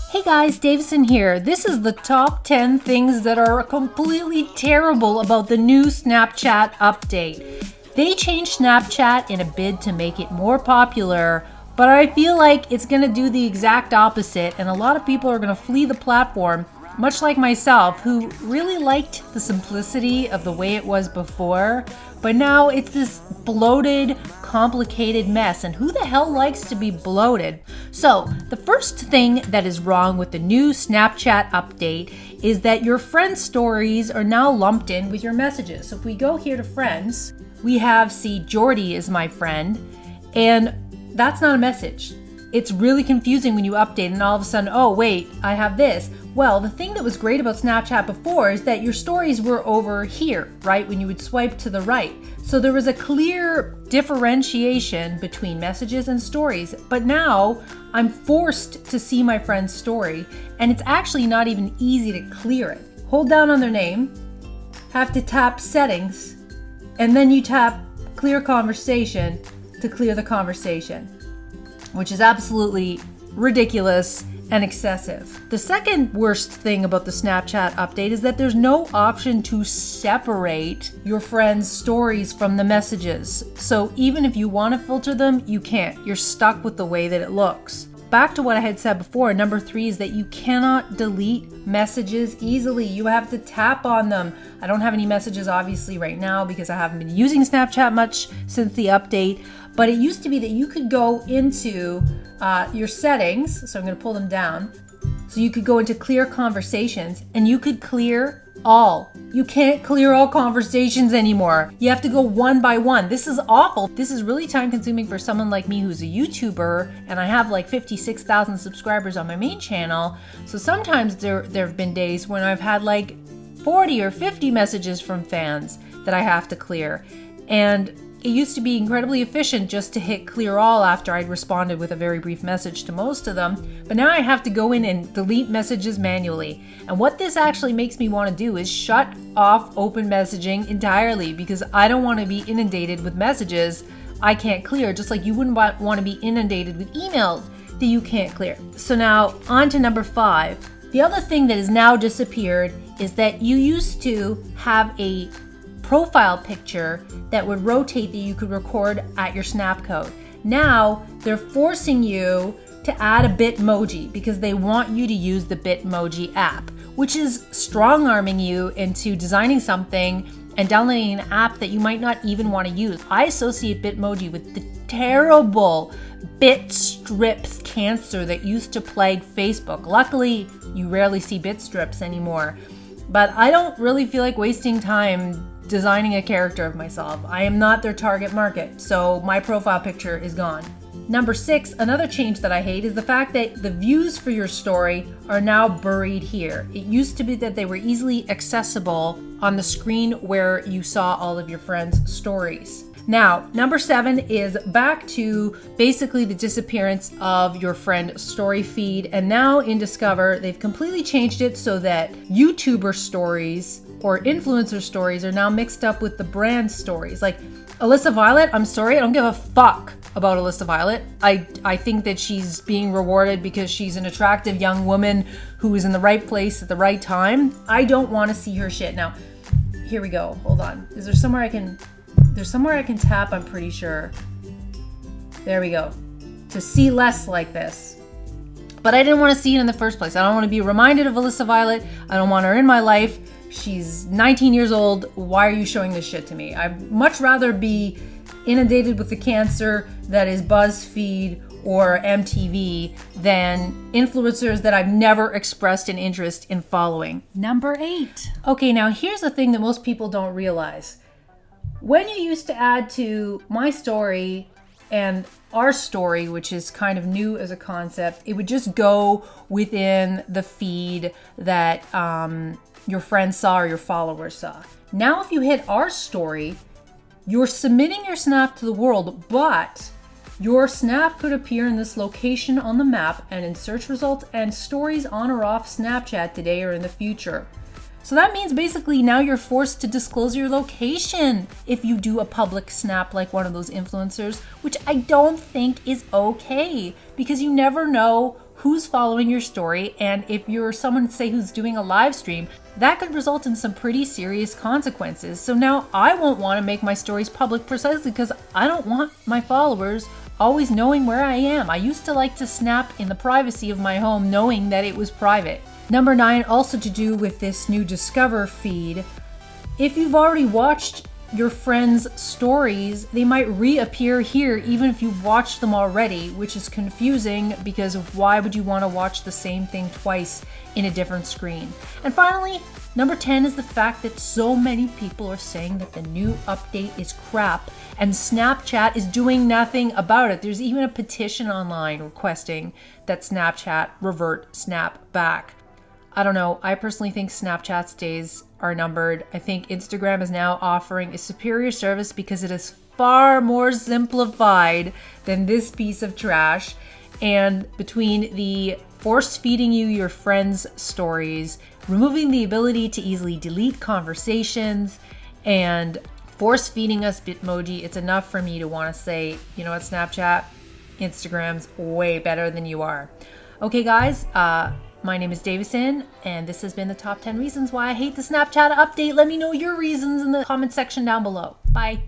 Hey guys, Davison here. This is the top 10 things that are completely terrible about the new Snapchat update. They changed Snapchat in a bid to make it more popular, but I feel like it's going to do the exact opposite, and a lot of people are going to flee the platform, much like myself, who really liked the simplicity of the way it was before, but now it's this bloated, complicated mess, and who the hell likes to be bloated? So, the first thing that is wrong with the new Snapchat update is that your friend stories are now lumped in with your messages. So if we go here to friends, we have, see, Jordy is my friend, and that's not a message. It's really confusing when you update and all of a sudden, oh wait, I have this. Well, the thing that was great about Snapchat before is that your stories were over here, right? When you would swipe to the right. So there was a clear differentiation between messages and stories. But now I'm forced to see my friend's story, and it's actually not even easy to clear it. Hold down on their name, have to tap settings, and then you tap clear conversation to clear the conversation, which is absolutely ridiculous and excessive. The second worst thing about the Snapchat update is that there's no option to separate your friends' stories from the messages. So even if you want to filter them, you can't. You're stuck with the way that it looks. Back to what I had said before, number 3 is that you cannot delete messages easily. You have to tap on them. I don't have any messages obviously right now because I haven't been using Snapchat much since the update, but it used to be that you could go into your settings, so I'm going to pull them down, so you could go into clear conversations and you could clear all. You can't clear all conversations anymore. You have to go one by one. This is awful. This is really time consuming for someone like me who's a YouTuber, and I have like 56,000 subscribers on my main channel. So sometimes there have been days when I've had like 40 or 50 messages from fans that I have to clear. And it used to be incredibly efficient just to hit clear all after I'd responded with a very brief message to most of them, but now I have to go in and delete messages manually. And what this actually makes me want to do is shut off open messaging entirely, because I don't want to be inundated with messages I can't clear, just like you wouldn't want to be inundated with emails that you can't clear. So now on to number 5. The other thing that has now disappeared is that you used to have a profile picture that would rotate that you could record at your Snapcode. Now they're forcing you to add a Bitmoji because they want you to use the Bitmoji app, which is strong-arming you into designing something and downloading an app that you might not even want to use. I associate Bitmoji with the terrible bit strips cancer that used to plague Facebook. Luckily, you rarely see bit strips anymore, but I don't really feel like wasting time designing a character of myself. I am not their target market, so my profile picture is gone. Number 6, another change that I hate is the fact that the views for your story are now buried here. It used to be that they were easily accessible on the screen where you saw all of your friends' stories. Now, number 7 is back to basically the disappearance of your friend story feed. And now in Discover, they've completely changed it so that YouTuber stories or influencer stories are now mixed up with the brand stories. Like Alyssa Violet, I'm sorry, I don't give a fuck about Alyssa Violet. I think that she's being rewarded because she's an attractive young woman who is in the right place at the right time. I don't want to see her shit. Now, here we go. Hold on. Is there somewhere I can... There's somewhere I can tap, I'm pretty sure. There we go. To see less like this. But I didn't want to see it in the first place. I don't want to be reminded of Alyssa Violet. I don't want her in my life. She's 19 years old. Why are you showing this shit to me? I'd much rather be inundated with the cancer that is BuzzFeed or MTV than influencers that I've never expressed an interest in following. Number 8. Okay, now here's the thing that most people don't realize. When you used to add to my story and our story, which is kind of new as a concept, it would just go within the feed that your friends saw or your followers saw. Now, if you hit our story, you're submitting your snap to the world, but your snap could appear in this location on the map and in search results and stories on or off Snapchat today or in the future. So that means basically now you're forced to disclose your location if you do a public snap like one of those influencers, which I don't think is okay because you never know who's following your story, and if you're someone, say, who's doing a live stream, that could result in some pretty serious consequences. So now I won't want to make my stories public precisely because I don't want my followers always knowing where I am. I used to like to snap in the privacy of my home knowing that it was private. Number 9, also to do with this new Discover feed. If you've already watched your friends' stories, they might reappear here even if you've watched them already, which is confusing because why would you want to watch the same thing twice in a different screen? And finally, number 10 is the fact that so many people are saying that the new update is crap and Snapchat is doing nothing about it. There's even a petition online requesting that Snapchat revert Snap back. I don't know. I personally think Snapchat's days are numbered. I think Instagram is now offering a superior service because it is far more simplified than this piece of trash. And between the force feeding you your friends' stories, removing the ability to easily delete conversations, and force feeding us Bitmoji, it's enough for me to want to say, you know what, Snapchat, Instagram's way better than you are. Okay, guys, my name is Davison, and this has been the top 10 reasons why I hate the Snapchat update. Let me know your reasons in the comment section down below. Bye.